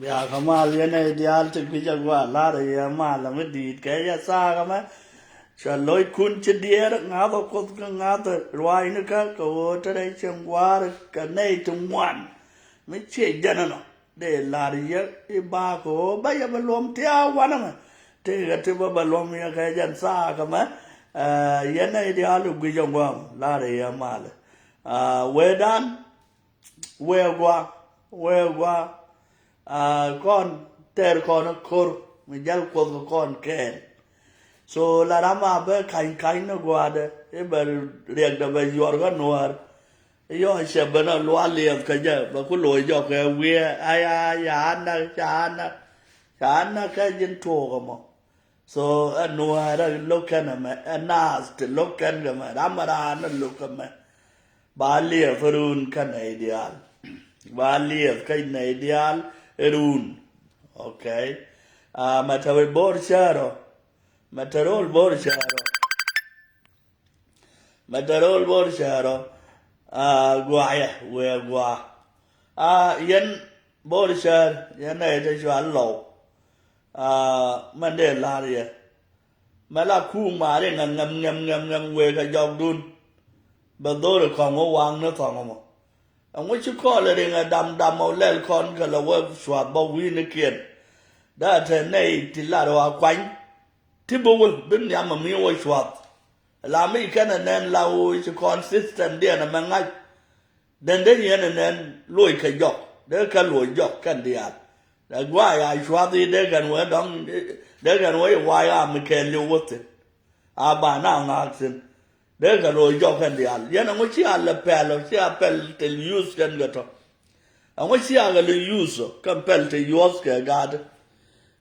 Ya kamal yana ideal to bija gwa la de ya ma la me di ke ya sa ka ma cha loi kun che dier nga ba ko nga to roi ne ka ko ta dai chen gwa ka nei tu wan me che jana no de la ri ya e ba ko ba ya ba lom tia wan ma te ga te ba lom ya ka jan sa ka ma yana ideal to bija gwa la de ya ma la we dan we gwa con ter con cor mi jal con ken so la rama be kain no guade e ber riek da be yor ga nuar yo se be no lo liep ka je ba ku lo jo ke wi aya ya na ka jin to ga mo so nuar lo kan ma nas te lo kan ga ma ramara na lo ka ma ba liep furun kan ideal ba liep kan ideal Erun, okay. Matawel Borcharo, Matarol Borcharo, Guaya, where Gua. Yen Borchar, Yen Edishal Low, Mande Laria, Malaku Marin and Ngam where a jog dun, but though the Congo wang no Tongo. And what you call it in a dam or lel con que la web swap but we in a kid. That a nay tillado a quine. Tibble will bin yam a meal swap. Allow me can and then lao is a consistent dear and a man. Then and then Louis a jock. There can Louis jock can the art. That's why I swap the day and went on. They can wait why I'm a can you with it. By now, accent. There can roll jock and the al. Yan and what she all a pal, she a pal till use can get up. And what she are going to use, compel to use guard.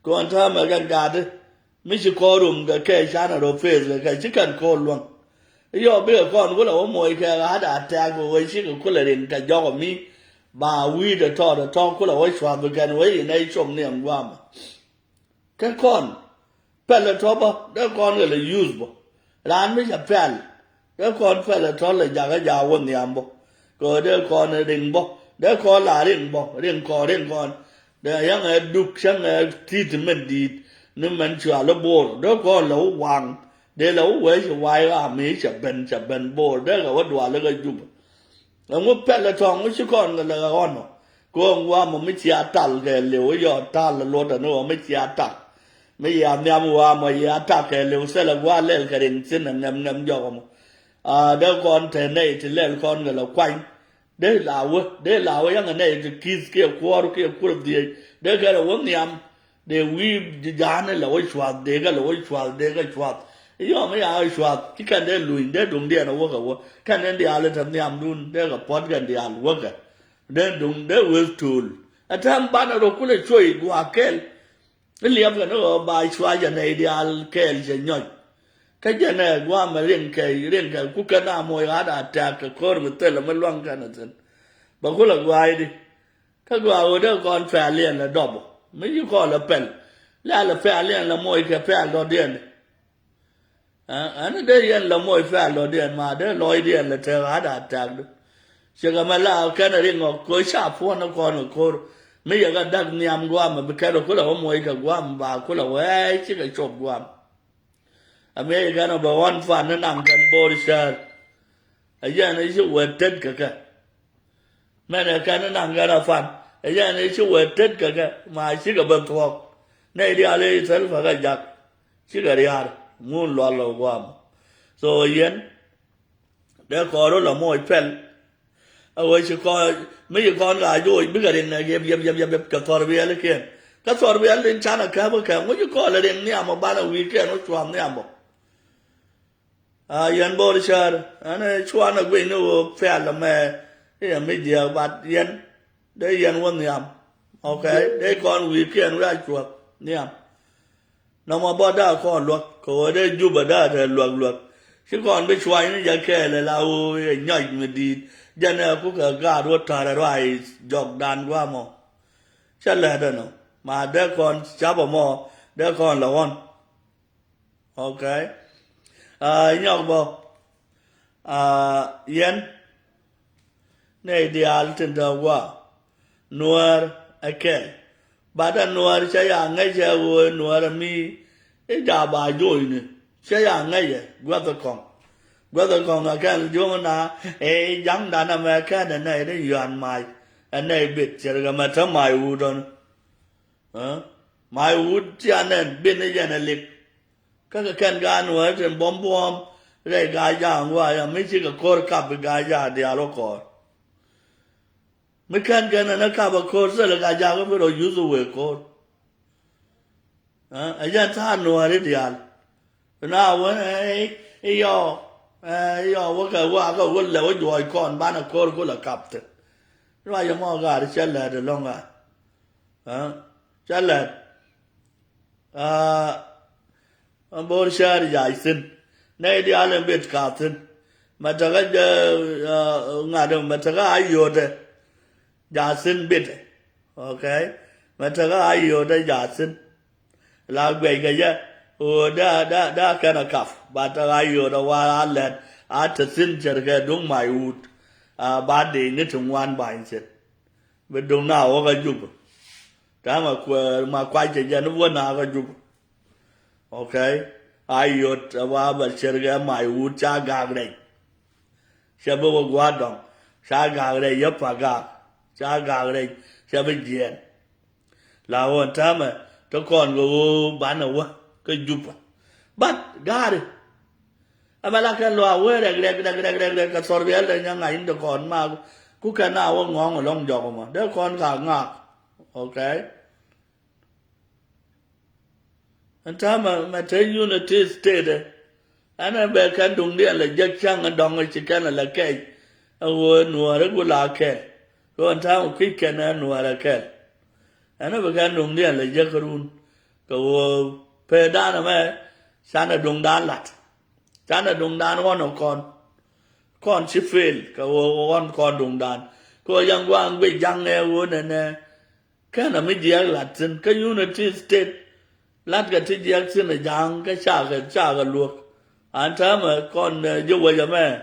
Go on time again guard. Missy Corum, the cash another face, like she can call one. Your bill con will almost had attack where she could call it in the job of me. But we the talk could always swap again away in a shop near Guam. Can con. Pelletopper, they're con will usable. Land me a pal. They call fella trolley jaga won the ambo. Go there con a ring bo. They call la ring con. The young duke sang a treatment deed. No man shall a board. They call low wang. They low ways why I make a ben board. They go what do I look at you. And what peloton which you call the honor. Go and warm a mitia tal, your tal, Lord, and no mitia tal. Me ya nyamwa ma ya attack a little sell a wall in sin and nam jom. They'll go on 10 days to let con the quine. They allow young and age to kiss kill quarter of the they got a one yam. They weave the jana which was they got a which was they got what. You may I swap. You can then doing they don't dare work. Can then the island of the amdun, they got pot and the old worker. Then don't they will tool. A time banner of Kula Choy go a kell. Liam can know by Swajan ideal kells and young. Kajana Guam Rinka, Kukana Moyada attack a core with Telemalong Canatan. Bakula Guide Kagua would have gone fairly and a double. May you call a pen. Lala fairly and la Moika Pal or den. And a day and la Moy Fal or den, mother, Lloyd and the Terrada attacked. Shagamala, Canaring or Koisha, one of corner. Me a got that Niam Guam, a Bacaro Kula Moika Guam, Bakula, way, chicken chop Guam. America number one fan and Ankan Borishar. Again, issue were dead kaka. Man, I can't Angana fan. Again, issue were dead kaka. My sugar but walk. Nay, the alley itself, I got jack. Sugar yard, moon lollo guam. So, again, their coral or more fell. I wish you call me, you can't lie, do it bigger in a yep, Catorvia again. Catorvia in China, Cabo, what you call it in Niam about a weekend, which one Niamo. Yan Borishar, and a chuan of we know fair me, here media, but yen, they yan one yam. Okay, they call weekend right to up, yam. No more about that call look, go they do but that look. She can't be swine, ya care, allow a night with the general cook a guard what rise, jog down guamo. Shall I don't know. My dear con, Jabba more, dear con la one. Okay. Nhọc bò Yen Này đi al trên đầu qua Nuar ake Bà ta nuar saya ngay saya vui nuar mi Ê đà bà dôi nè Saya ngay ya Gua ta con akan Jung na Ê dăng đà nà mẹ cái này nó yuan mai Anh này biết Chả gà mà thơ mai u đó Mai u chả nên Biết nó chả nên lịch các cái kênh gan nữa thì bom rồi gai giang qua mấy chiếc cái cor cặp gai giang đi alo cor mấy kênh cái này nó cặp cor rồi là gai giang cái phải rồi use về cor ấy giờ than nữa đấy đi al nào ấy yo cái qua cái quên là rồi con bán là cor cũng là cặp thế rồi giờ mà gai thì là được long à là Borishar Jason. Nay the island bit captain. Mataga Nadam Mataga Ayoda Jason bit. Okay. Mataga Ayoda Jason. Lagwegaya. Oh, da kind of cuff. But Ayoda while I let at the Sincher dung my wood. Bad day knitting one binds it. But don't now over Juba. Tama my quite a general naga Juba. Okay, ayot wa ba cherga mai u cha ga gre shabu gwa dong sa ga gre yap pa ga cha ga gre shabu jien la won ta ma to kon go ban wa ka jupa bat ga ri amala kan lo we re ka sor bel le nya ngai ndo kon ma ku ka na wa ngong long jog ma de kon ga nga okay. And time I tell you that is state, and I bear can do near like Jack Chang and Dong as you can like cake. A word no regular care. Go on time quick can and no other care. I never can do near like Jackaroon. Go pay down a man, Sana dung down lat. Sana dung down one of con she fail, go one con dung down. Go young one with young air wood and kind of media Latin, community state. Lát cái thích giác xin là giang cái cha cái luộc anh thấy mà con vô bây giờ mẹ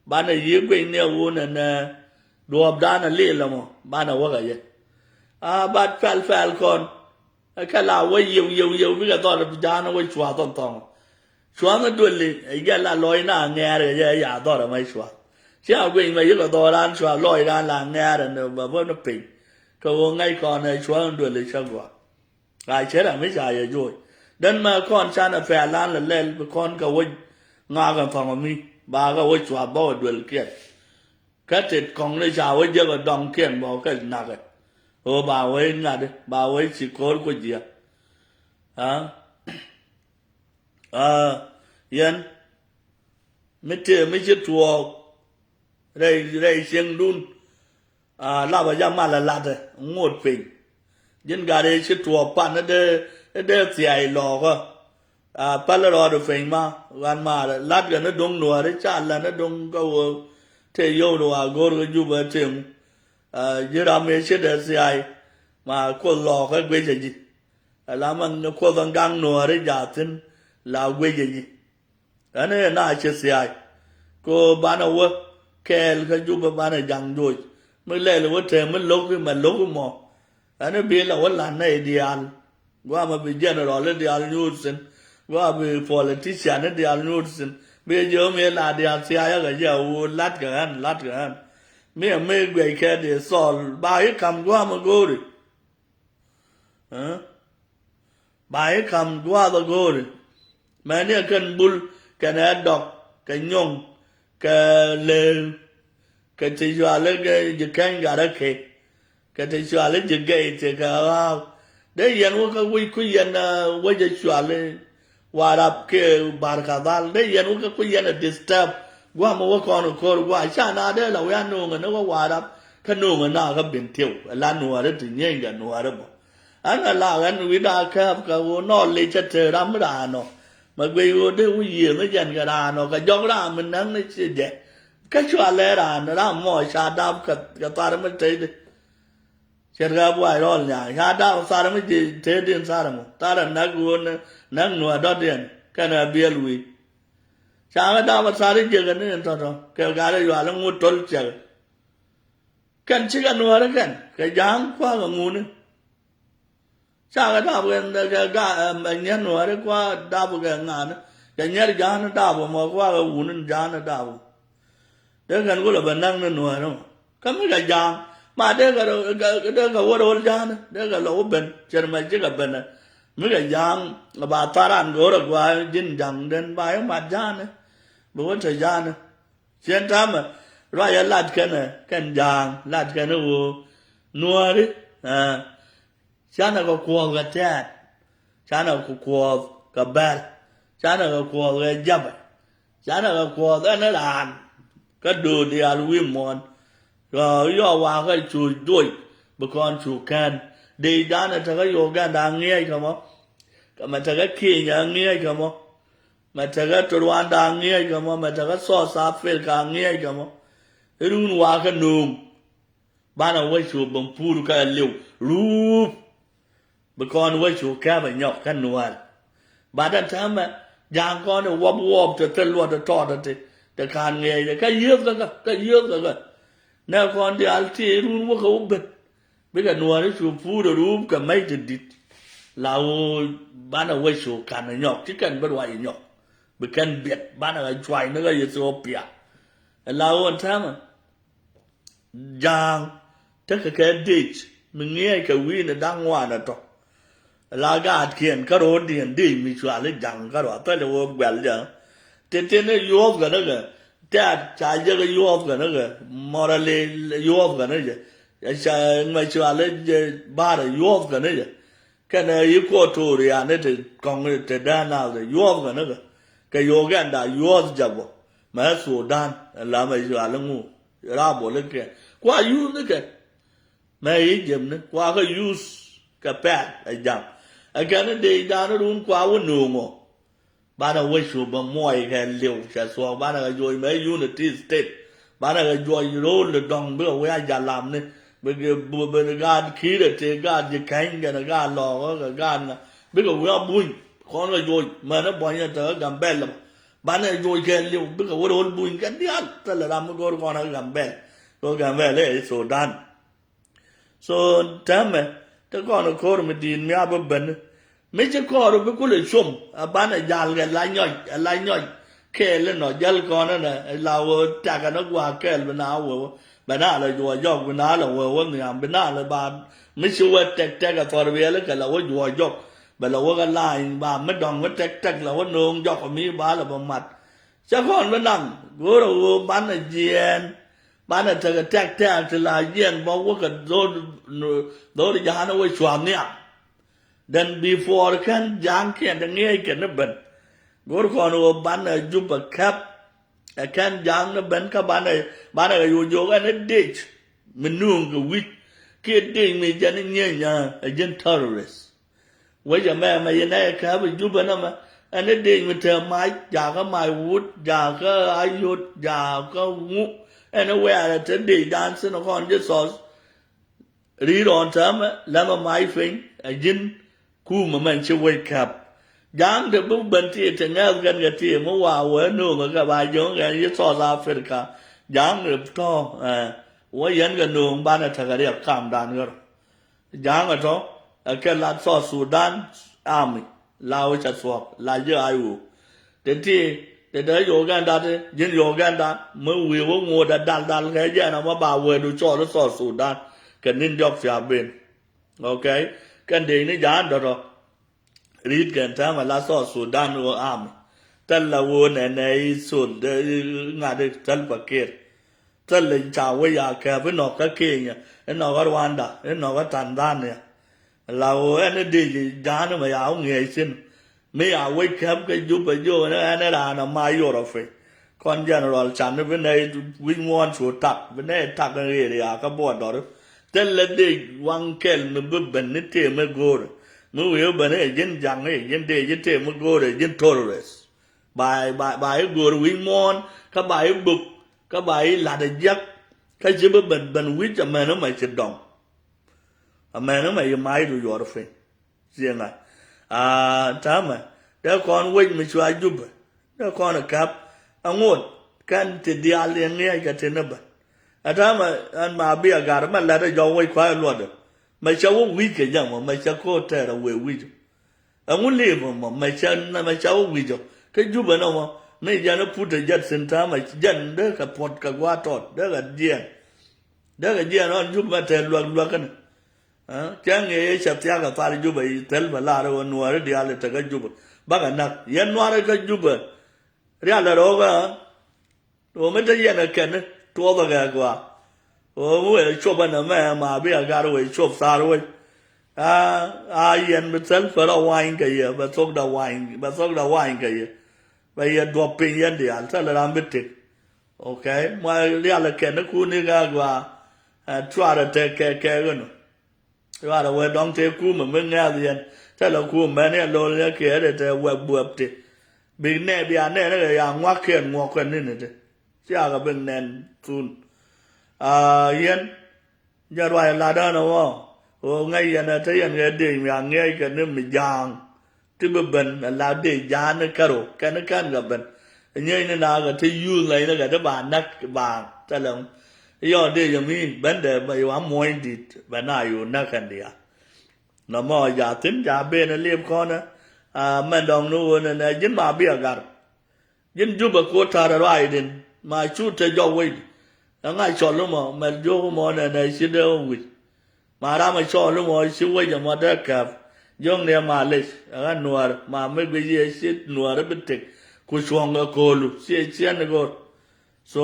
bạn này dưới quên neo uốn này đùa đá là liên là mà bạn nào có cái gì bạn phèn con cái nào với nhiều với cái to là giá nó với xóa xóa nó đuổi đi cái là lôi na nghe rồi cái giả to là mấy xóa chứ à quên mà cái to là xóa lôi ra là nghe rồi mà vẫn nó pin cái ngay con này xóa nó đuổi đi sao quá Gai chế là mấy dài rồi. Đến mà con cha là phải lan là lên con cái quên ngã cái phòng mi ba cái quên xóa bao đuổi kia. Cái thịt con lấy chảo với giờ cái đong kiên bao cái nạc ấy. Bà quên ngã đi, bà quên chỉ có cái gì yên mấy chiếc chùa đây xiên đun là bây giờ mà là lạt rồi ngột phình dân gà đây chiếc chùa pan nó để xài lò cơ pan là lò được phình mà lát gần nó đông nùa đấy chả là nó đông câu thế yêu nùa gồm cái du bờ trường dưới đó mấy chiếc để xài mà có lò cái quê gì làm ăn có thằng gang nùa đấy giả tin là quê gì anh ấy nói chết xài cô bán ở quê kẹt cái du bờ bán ở giang rồi mới lấy là quê thêm mới lốc cái mà lốc cái mỏ anh ấy biết là quê là này đi ăn qua mà bây giờ nó rồi lên đi ăn nhu sinh ว่าเป็น politician นั่นเดียวนู้นสิเมื่อเยอะเมื่อลาเดียวเสียก็เยอะวูลัดกันเมื่อไม่เกยแค่เดียวสอนบายคำว่ามันกูดิบายคำว่ามันกูดิแม่เนี่ยกันบุลกันดอกกันยงกันเลวกันที่ชัวร์เลยกันจะแข่งกันอะไรกันที่ชัวร์เลยจะเกยจะกันว่าเดี๋ยวยันว่าก็คุยยันว่าจะชัวร์เลยว่ารับเกี่ยวบาร์คาดัลเดี๋ยวยันว่าก็คุยยันdisturbว่ามันว่าก่อนก็ว่าชาหน้าเดี๋ยวเราอย่าโน้งนะว่ารับขนมน่าก็เป็นเที่ยวล้านนัวเรื่องนี้กันนัวเรื่องอันนั้นละกันวิดาครับก็ว่านอนเลยจะเจอรำราโนมาเกยว่าเดี๋ยวยืมไม่ยันกันราโนก็ยกรามันนั่งในเสียเจก็ชัวร์เลยรานะรามมอชาดาบกับตามันเจอเชื่อกับว่าร้อนเนี่ยชาดาสารมันเจอเดือนสารมันตาร์นักวนนักนัวดอดเดือนกันเบียลุยชาดาสารเจอกันเนี่ยตอนเกี่ยวกับอะไรอยู่อะไรงูตลเจอกันชิกันนัวแล้วกันก็ยังกว่ากับงูเนี่ยชาดากันก็เนี่ยนัวแล้วกว่าดาบกันงานกันเนี่ยจานดาบมากว่ากับงูนั่นจานดาบเด็กกันก็เลยเป็นนั่งนัวเนาะก็ไม่กันยังมาเด็กก็ว่าโดนจานเด็กก็เราเป็นเชื่อไหมเชื่อกับเป็นไม่กันยังบาตารันก็รักว่าจินจังเดินไปมาจานบอกว่าจะจานเชื่อทำรายลัดกันยังลัดกันโอ้นัวดิฉันก็กลัวกับแจ๊ดฉันก็กลัวกับเบลฉันก็กลัวกับจับฉันก็กลัวกับนั่นอ่านก็ดูดีอาร์วิมอนก็ย่อว่าก็ช่วยด้วยบุคคลช่วยกันดีด้านถ้าก็โยกันดังเงี้ยครับมั้งก็มันถ้าก็ขี้อย่างเงี้ยครับมั้งมันถ้าก็ตัววันดังเงี้ยครับมั้งมันถ้าก็ซอสาเฟลกางเงี้ยครับมั้งรุ่นว่ากันนุ่มบ้านเอาไว้ช่วยบังพูดกันเร็วรูปบุคคลไว้ช่วยแค่ไปหยอกกันนวลบ้านนั้นทำอย่างก่อนวับจะลวดจะทอดแต่การเงี้ยก็เยอะกันแนวก่อนที่อัลที่รู้ว่าเขาเป็นกันนัวนี่ชูพูดรู้กันไม่จะดิเราบ้านเอาไว้ชูกันหยอกที่กันเป็นไว้หยอกเป็นกันเบียดบ้านอะไรช่วยนั่นก็ยิ่งโซเปียเราทำอย่างถ้าแค่ดิชมึงเงี้ยก็วิ่งดังว่านะต่อลากาเขียนก็รู้ดีมีชัวร์เลยจังก็รู้แต่เราเวลจังเต้นๆยูอฟกันนะกันแต่ชายจะก็ยูอฟกันนะกันมอรัลยูอฟกันนะจ๊ะชายไม่ชัวร์เลยบาร์ยูอฟกันนะจ๊ะแค่นั้นอีกคนทั่วเรียนเนี่ยกองเนี่ยด้านหน้าเลยยูอฟกันนะกันก็โยกันได้ยูอฟจับบ่มาสู่ด้านแล้วไม่ชัวร์แล้วงูราบเลยแกกว่ายูนี่แกไม่ยิ่งเนี่ยกว่าก็ยูสกับแปดไอ้จังไอ้กันเนี่ยด้านนู้นกว่าวันหนุ่มบ้านเราไม่ชูบะมวยแค่เลี้ยวแค่สวบ้านเราโยยไม่ยูนิตี้สเตทบ้านเราโยยโรลดองเบื่อเวียยาลามเนี่ยเบื่อการขี้เด็ดการจะแข่งกันการหลอกกันการนะเบื่อเวียบุญคนเราโยยมันน่ะบ่อยจะเจอกันเบลล์บ้านเราโยยแค่เลี้ยวเบื่อว่าโดนบุญกันเดียวแต่ละรำก็คนเรากันเบลตัวกันเบลเลยโซดันทำไมแต่ก่อนเราโคตรไม่ดีไม่เอาแบบนั้นไม่ใช่ข้อเราเป็นคนเลยชมบ้านยาลกันลายย่อยแค่เล่นหน่อยยัลก่อนนั่นแหละเราจากกันนักว่าแค่เป็นน้าวัวเป็นน้าเลยยัวยอกเป็นน้าเราวัวเนี่ยเป็นน้าเลยบ้านไม่ใช่ว่าแจกกับฟอร์เวียแล้วกันเราว่ายัวยอกเป็นเราว่ากันลายบ้านไม่ดองว่าแจกเราว่านงยอกมีบ้านเราประมาทเจ้าคนมันนั่งกูเราบ้านเจียนบ้านเธอก็แจกจะลายเยียนบอกว่ากันโดนยาโนไว้ชวมเนี่ยthen before kan jang kan da ngai kan na ban gor ko no ban juba kap kan jang na ban ka ban yo ga na ditch menung ga wit ke ding mi jan nya nya a jan terrorist wa ja ma yana ka ba juba na ma an ding mi ta mai ja ka mai wut ja ka ayut ja ka ngu an wa ra ta de dan sin ko je so ri ron ta ma la ma mai fin a jinกูมันช่วยขับยังเด็กบุบันที่จะเงากันกับที่เมื่อวานเวนูมันก็บายยงกันยี่ซอสแอฟริกายังเด็กท้อว่ายันกันนูบ้านทางเรียกข้ามด่านกันยังก็ท้อแค่ลัดซอสูดานอาร์มี lao cha swak la je ayu de ti de Uganda de jin Uganda mo wi wo ngo da dal ke je na ma ba we du cho lo so Sudan kan nin jok sia ben okay kan de ni jan do read kan ta ma la so Sudan wo am tan la wo ne sun de nga de tan pa ke tan le cha we ya ke ve no ka Kenya no ka Rwanda no ka Tanzania la wo ne de jan ma ya nge sin me ya we ke ke ju ba jo ne la na ma yo ro fe con general chan bên đây win one số tắc bên đây tắc cái gì à các bọn đó tên là đi quăng kel mình bước bên này thì mới go rồi mới hiểu bên này dân giang này dân đây dân thì mới go rồi dân terrorist bài go rồi win one các bài bục các bài là để giặc cái gì bên bên win cho mày nó mày chết đòn mày nó mày mai rồi rồi phải riêng này ta mà để con win mình xóa giúp để con là cáp angot kan ti dial nge ga tenaba atama an ma bi agar ma la da jo we kwa lo de ma cha wo wi ke jang ma cha ko ta ra we wi jo angun le ma cha wo wi jo ke ju ba no ma me ja no pu de jat sen ta ma jan de ka pot ka wa tot de ga dia no ju ba te lo kan cha nge cha tia ka pa ju ba tel ba la ro no ra dial ta ga ju ba ga na yan no ra ga ju ba ria la ro ga o me te yana ken to ba ga kwa o we cho ba na ma bi ga ro we cho sa ro we yan me tel fa ro wine ga ye ba sok da wine ga ye ba ye do pin yan de al sa la ram bit okay ma ria la ken ku ni ga kwa twa da te ke ga no twa da we dong te ku me nga yan sa la ku me ne lo le ke de te we bu te bị nè bị anh nè nó là ngoắc khen nên này chứ à bên nền tuôn yên giờ vậy là đó nó ngay giờ này thấy anh nghe đi mà nghe cái nó mình giang chứ bên là đi giang nó caro cái nó can gặp bên như thế nào cái thấy vui này nó cái đó bà nát bà ta lòng giờ đi giờ mình bên đây bây giờ mua đi bên nàoอยู่nátกันđi à nó mà giờ tính giờ bên nó liêm con á mình đồng nu này dính mà bia gar dính giúp cô ta ra ai đến mà chút cho cho quên ngay chọn lúc mà mình vô mà này xin đâu quên mà ra mà chọn lúc mà xin quên cho mà đã cặp giống này mà lấy anh nuôi mà mấy cái gì xin nuôi đó biết được cô xuống cái cô luôn xin cái cô so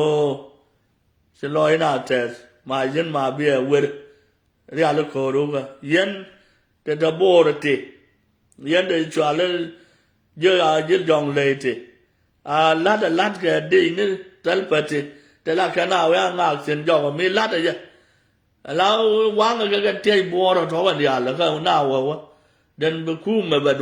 xin lỗi nào thế mà dính mà bia quên ra lúc cô đúng không dính cái đó bố rồi thì yên để cho là giờ dòng lệ thì lát cái đi nữa tới bữa thì tới là cái nào á ngạc xin cho mình lát rồi chứ lão quăng cái tay bùa rồi thôi vậy là cái nào vậy đến bữa cũ mà bà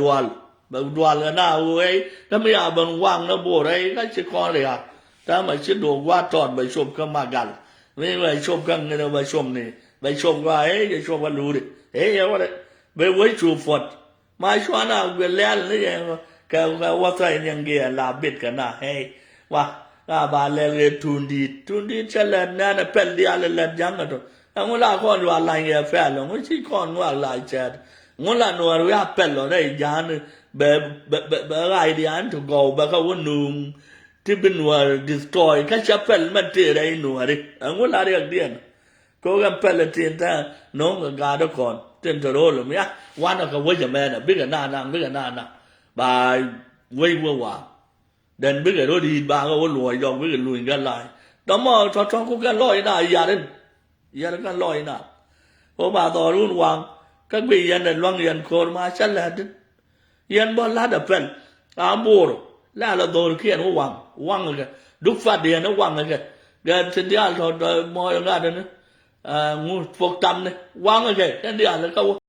đoan là nào ấy nó mới bằng quăng nó bùa đấy cái chỉ con này ta mà chỉ đồ qua tròn bài xôm cái mà gặt với bài xôm cái này bài xôm này bài xôm cái ấy cái xôm cái lú đi ấy vậy đấy với chùa Phật mai xóa nào về lên đấy cáiว่าใส่ยังเกียลาบิดกันนะเฮ้ว่าบาเลทุนดีเฉลิมนั่นเป็นเดียร์เล่นยังกันตัวงูลาคนว่าลายเงี้ยแฝงงูชี้คนว่าลายเจ็ดงูลาหนัวรู้ว่าเป็นหรอได้ยานแบบอะไรเดียนถูกเอาแบบเขาว่านุ่มที่เป็นหนัว destroy แค่จะเป็นมันเจอได้หนัวดิงูลาเรียกเดียนก็กันเป็นละทีแต่น้องกับการทุกคนเต็มตัวเลยมั้ยวันนั้นก็ว่าจะแม่น่ะบิ๊กหน้าน่ะbà quay qua đến biết cái đó đi bà có lùi dòng biết cái lùi cái lại đó mà cho có cái lòi nào giờ cái lòi nào có bà tỏ luôn hoàng các vị dân này loang dân khôn mà chắc là đến dân bao lá đập phần bùa rồi là đồ kia nó hoàng cái đúc phát điện nó hoàng cái trên địa rồi mọi người đó nữa ngủ phục tâm này hoàng cái đi là câu